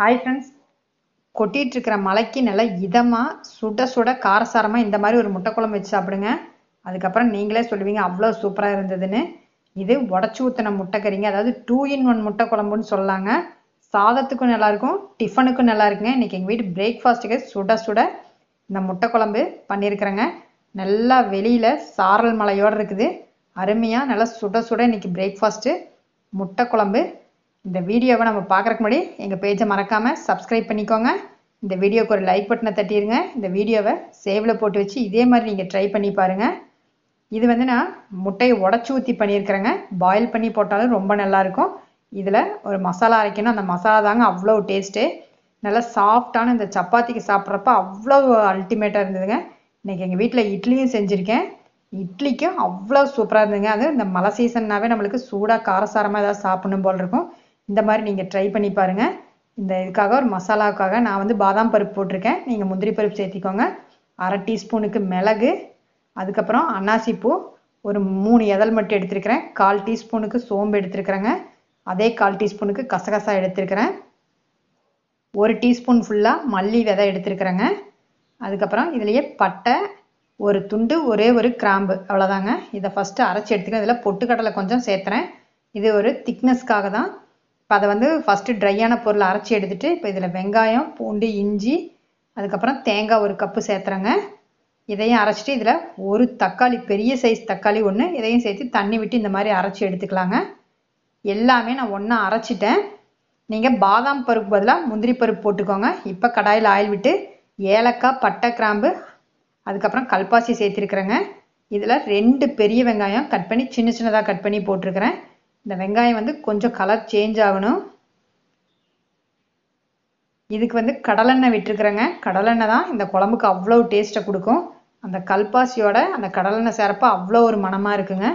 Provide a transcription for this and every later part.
Hi friends, கொட்டிட்டு இருக்கிற மலைக்கு நல்லா இதமாக சுட சுட காரசாரமாக இந்த மாதிரி ஒரு முட்டை குழம்பு வச்சு சாப்பிடுங்க. அதுக்கப்புறம் நீங்களே சொல்லுவீங்க அவ்வளோ சூப்பராக இருந்ததுன்னு. இது உடச்சி ஊற்றின முட்டைக்கறிங்க, அதாவது 2 in 1 முட்டை குழம்புன்னு சொல்லலாங்க. சாதத்துக்கும் நல்லாயிருக்கும், டிஃபனுக்கும் நல்லா இருக்குங்க. இன்றைக்கி எங்கள் வீட்டு பிரேக்ஃபாஸ்ட்டுக்கு சுட சுட இந்த முட்டை குழம்பு பண்ணியிருக்கிறேங்க. நல்லா வெளியில் சாரல் மலையோடு இருக்குது, அருமையாக நல்லா சுட சுட இன்றைக்கி பிரேக்ஃபாஸ்ட்டு முட்டை குழம்பு. இந்த வீடியோவை நம்ம பார்க்குறக்கு முன்னாடி எங்கள் பேஜை மறக்காமல் சப்ஸ்கிரைப் பண்ணிக்கோங்க. இந்த வீடியோவுக்கு ஒரு லைக் பட்டனை தட்டிடுங்க. இந்த வீடியோவை சேவில் போட்டு வச்சு இதே மாதிரி நீங்கள் ட்ரை பண்ணி பாருங்கள். இது வந்து நான் முட்டையை உடச்சி ஊற்றி பண்ணியிருக்கிறேங்க. பாயில் பண்ணி போட்டாலும் ரொம்ப நல்லாயிருக்கும். இதில் ஒரு மசாலா அரைக்கணும், அந்த மசாலா தாங்க அவ்வளோ டேஸ்ட்டு. நல்லா சாஃப்டான இந்த சப்பாத்திக்கு சாப்பிட்றப்ப அவ்வளோ அல்டிமேட்டாக இருந்ததுங்க. இன்றைக்கி எங்கள் வீட்டில் இட்லியும் செஞ்சுருக்கேன். இட்லிக்கும் அவ்வளோ சூப்பராக இருந்ததுங்க. அது இந்த மழை சீசன்னாவே நம்மளுக்கு சூடாக காரசாரமாக ஏதாவது சாப்பிடணும் போல் இருக்கும். இந்த மாதிரி நீங்கள் ட்ரை பண்ணி பாருங்கள். இந்த இதுக்காக ஒரு மசாலாவுக்காக நான் வந்து பாதாம் பருப்பு போட்டிருக்கேன், நீங்கள் முந்திரி பருப்பு சேர்த்திக்கோங்க. 1/2 டீஸ்பூனுக்கு மிளகு, அதுக்கப்புறம் அன்னாசிப்பூ ஒரு 3 இதழ் மட்டும் எடுத்துருக்கிறேன். 1/4 டீஸ்பூனுக்கு சோம்பு எடுத்துருக்கிறேங்க. அதே 1/4 டீஸ்பூனுக்கு கசகசா எடுத்துருக்கிறேன். 1 டீஸ்பூன் ஃபுல்லாக மல்லி விதை எடுத்துருக்கிறேங்க. அதுக்கப்புறம் இதுலேயே பட்டை ஒரு துண்டு, ஒரே ஒரு கிராம்பு, அவ்வளோதாங்க. இதை ஃபஸ்ட்டு அரைச்சி எடுத்துக்கிறேன். இதில் பொட்டுக்கடலை கொஞ்சம் சேர்த்துறேன், இது ஒரு திக்னஸ்க்காக தான். இப்போ அதை வந்து ஃபஸ்ட்டு ட்ரையான பொருளை அரைச்சி எடுத்துகிட்டு இப்போ இதில் வெங்காயம், பூண்டு, இஞ்சி, அதுக்கப்புறம் தேங்காய் 1 கப்பு சேர்த்துறேங்க. இதையும் அரைச்சிட்டு இதில் ஒரு தக்காளி, பெரிய சைஸ் தக்காளி 1, இதையும் சேர்த்து தண்ணி விட்டு இந்த மாதிரி அரைச்சி எடுத்துக்கலாங்க. எல்லாமே நான் ஒன்றா அரைச்சிட்டேன். நீங்கள் பாதாம் பருப்பு பதிலாக முந்திரி பருப்பு போட்டுக்கோங்க. இப்போ கடாயில் ஆயில் விட்டு ஏலக்காய், பட்டை, கிராம்பு, அதுக்கப்புறம் கல்பாசி சேர்த்துருக்குறேங்க. இதில் 2 பெரிய வெங்காயம் கட் பண்ணி சின்ன சின்னதாக கட் பண்ணி போட்டிருக்கிறேன். இந்த வெங்காயம் வந்து கொஞ்சம் கலர் சேஞ்ச் ஆகணும். இதுக்கு வந்து கடலெண்ணெய் விட்டுருக்குறேங்க. கடலெண்ணெய் தான் இந்த குழம்புக்கு அவ்வளோ டேஸ்ட்டை கொடுக்கும். அந்த கல்பாசியோட அந்த கடலெண்ணெய் சேரப்போ அவ்வளோ ஒரு மணமாக இருக்குங்க.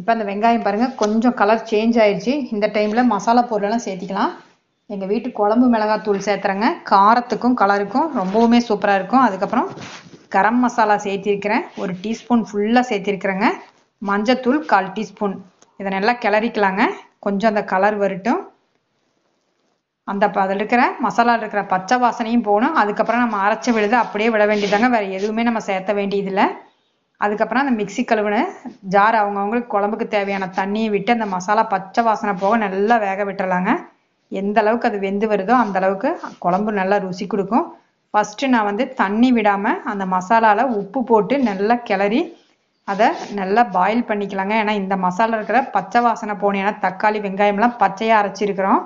இப்போ அந்த வெங்காயம் பாருங்கள் கொஞ்சம் கலர் சேஞ்ச் ஆயிடுச்சு. இந்த டைமில் மசாலா பொருளெல்லாம் சேர்த்திக்கலாம். எங்கள் வீட்டு குழம்பு மிளகாத்தூள் சேர்த்துறேங்க. காரத்துக்கும் கலருக்கும் ரொம்பவுமே சூப்பராக இருக்கும். அதுக்கப்புறம் கரம் மசாலா சேர்த்திருக்கிறேன், 1 டீஸ்பூன் ஃபுல்லாக சேர்த்திருக்கிறேங்க. மஞ்சத்தூள் 1/4 டீஸ்பூன். இதை நல்லா கிளறிக்கலாங்க. கொஞ்சம் அந்த கலர் வரட்டும். அதில் இருக்கிற மசாலாவில் இருக்கிற பச்சை வாசனையும் போகணும். அதுக்கப்புறம் நம்ம அரைச்ச விழுது அப்படியே விட வேண்டியதாங்க, வேறு எதுவுமே நம்ம சேர்த்த வேண்டியதில்லை. அதுக்கப்புறம் அந்த மிக்சி கழுவுன ஜார் அவங்கவுங்களுக்கு குழம்புக்கு தேவையான தண்ணியை விட்டு அந்த மசாலா பச்சை வாசனை போக நல்லா வேக விட்டுறலாங்க. எந்த அளவுக்கு அது வெந்து வருதோ அந்த அளவுக்கு குழம்பு நல்லா ருசி கொடுக்கும். ஃபஸ்ட்டு நான் வந்து தண்ணி விடாமல் அந்த மசாலாவில் உப்பு போட்டு நல்லா கிளறி அதை நல்லா பாயில் பண்ணிக்கலாங்க. ஏன்னா இந்த மசாலா இருக்கிற பச்சை வாசனை போகணும். ஏன்னா தக்காளி வெங்காயம்லாம் பச்சையாக அரைச்சிருக்கிறோம்.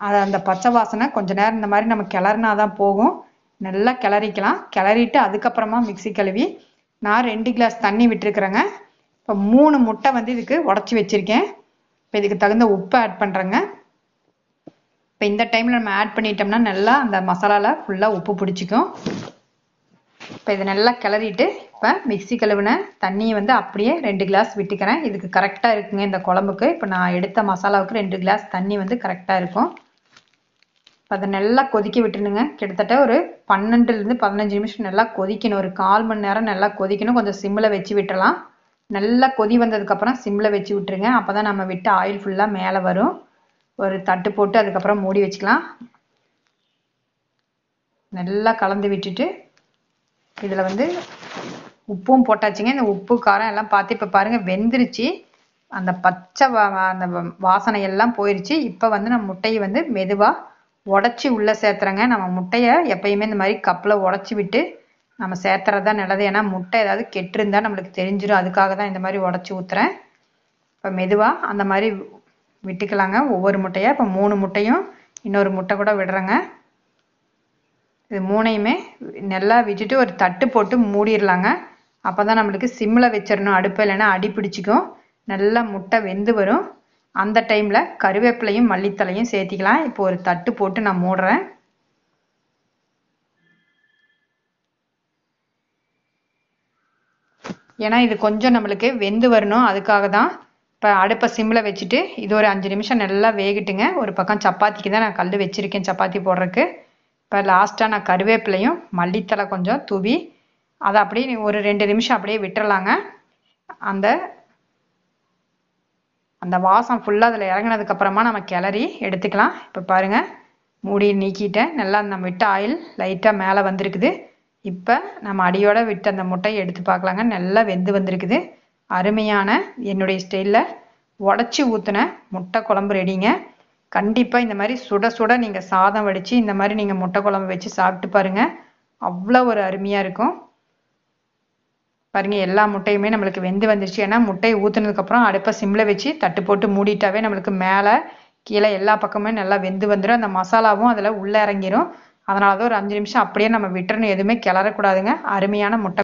அதை அந்த பச்சை வாசனை கொஞ்சம் நேரம் இந்த மாதிரி நம்ம கிளறினா தான் போகும். நல்லா கிளறிக்கலாம். கிளறிட்டு அதுக்கப்புறமா மிக்சி கழுவி நான் 2 கிளாஸ் தண்ணி விட்டுருக்குறேங்க. இப்போ 3 முட்டை வந்து இதுக்கு உடச்சி வச்சுருக்கேன். இப்போ இதுக்கு தகுந்த உப்பு ஆட் பண்ணுறேங்க. இப்போ இந்த டைமில் நம்ம ஆட் பண்ணிட்டோம்னா நல்லா அந்த மசாலாவில் ஃபுல்லாக உப்பு பிடிச்சிக்கும். இப்போ இதை நல்லா கிளறிட்டு இப்போ மிக்சி கழுவின தண்ணியை வந்து அப்படியே 2 கிளாஸ் விட்டுக்கிறேன். இதுக்கு கரெக்டாக இருக்குங்க இந்த குழம்புக்கு. இப்போ நான் எடுத்த மசாலாவுக்கு 2 கிளாஸ் தண்ணி வந்து கரெக்டாக இருக்கும். இப்போ அதை நல்லா கொதிக்க விட்டுணுங்க. கிட்டத்தட்ட ஒரு 12லேருந்து 15 நிமிஷம் நல்லா கொதிக்கணும். ஒரு 1/4 மணி நேரம் நல்லா கொதிக்கணும். கொஞ்சம் சிம்மில் வச்சு விட்டுறலாம். நல்லா கொதி வந்ததுக்கப்புறம் சிம்மில் வச்சு விட்டுருங்க. அப்போ தான் நம்ம விட்டு ஆயில் ஃபுல்லாக மேலே வரும். ஒரு தட்டு போட்டு அதுக்கப்புறம் மூடி வச்சுக்கலாம். நல்லா கலந்து விட்டுட்டு இதில் வந்து உப்பும் போட்டாச்சுங்க. இந்த உப்பு காரம் எல்லாம் பார்த்து இப்போ பாருங்கள் வெந்துருச்சு. அந்த பச்சை அந்த வாசனை எல்லாம் போயிடுச்சு. இப்போ வந்து நம்ம முட்டையை வந்து மெதுவாக உடச்சி உள்ளே சேர்த்துறேங்க. நம்ம முட்டையை எப்பயுமே இந்த மாதிரி கப்பில் உடச்சி விட்டு நம்ம சேர்த்துறது தான் நல்லது. ஏன்னா முட்டை ஏதாவது கெட்டிருந்தால் நம்மளுக்கு தெரிஞ்சிடும். அதுக்காக தான் இந்த மாதிரி உடச்சி ஊற்றுறேன். இப்போ மெதுவாக அந்த மாதிரி விட்டுக்கலாங்க ஒவ்வொரு முட்டையாக. இப்போ 3 முட்டையும் இன்னொரு முட்டை கூட விடுறேங்க. இது 3ஐயுமே நல்லா விட்டுட்டு ஒரு தட்டு போட்டு மூடிடலாங்க. அப்போ தான் நம்மளுக்கு சிம்மில் வச்சிடணும் அடுப்பு, இல்லைன்னா அடி பிடிச்சிக்கும். நல்லா முட்டை வெந்து வரும். அந்த டைமில் கருவேப்பிலையும் மல்லித்தலையும் சேர்த்திக்கலாம். இப்போ ஒரு தட்டு போட்டு நான் மூடுறேன். ஏன்னா இது கொஞ்சம் நம்மளுக்கு வெந்து வரணும், அதுக்காக தான். இப்போ அடுப்பை சிம்மில் வச்சுட்டு இது ஒரு 5 நிமிஷம் நல்லா வேகட்டுங்க. ஒரு பக்கம் சப்பாத்திக்கு தான் நான் கல் வச்சுருக்கேன் சப்பாத்தி போடுறதுக்கு. இப்போ லாஸ்ட்டாக நான் கருவேப்பிலையும் மல்லித்தலை கொஞ்சம் தூவி அதை அப்படியே ஒரு 2 நிமிஷம் அப்படியே விட்டுறலாங்க. அந்த அந்த வாசம் ஃபுல்லாக அதில் இறங்கினதுக்கப்புறமா நம்ம கிளறி எடுத்துக்கலாம். இப்போ பாருங்கள் மூடி நீக்கிட்டேன். நல்லா நம்ம விட்ட ஆயில் லைட்டாக மேலே வந்திருக்குது. இப்போ நம்ம அடியோட விட்டு அந்த முட்டையை எடுத்து பார்க்கலாங்க. நல்லா வெந்து வந்திருக்குது. அருமையான என்னுடைய ஸ்டைலில் உடச்சி ஊற்றின முட்டை குழம்பு ரெடிங்க. கண்டிப்பாக இந்த மாதிரி சுட சுட நீங்கள் சாதம் வடித்து இந்த மாதிரி நீங்கள் முட்டை குழம்பு வச்சு சாப்பிட்டு பாருங்கள். அவ்வளோ ஒரு அருமையாக இருக்கும். பாருங்கள், எல்லா முட்டையுமே நம்மளுக்கு வெந்து வந்துருச்சு. ஏன்னா முட்டையை ஊற்றுனதுக்கப்புறம் அடுப்பை சிம்மில் வச்சு தட்டு போட்டு மூடிட்டாவே நம்மளுக்கு மேலே கீழே எல்லா பக்கமுமே நல்லா வெந்து வந்துடும். அந்த மசாலாவும் அதில் உள்ளே இறங்கிடும். அதனால தான் ஒரு 5 நிமிஷம் அப்படியே நம்ம விட்டுறணும். எதுவுமே கிளறக்கூடாதுங்க. அருமையான முட்டை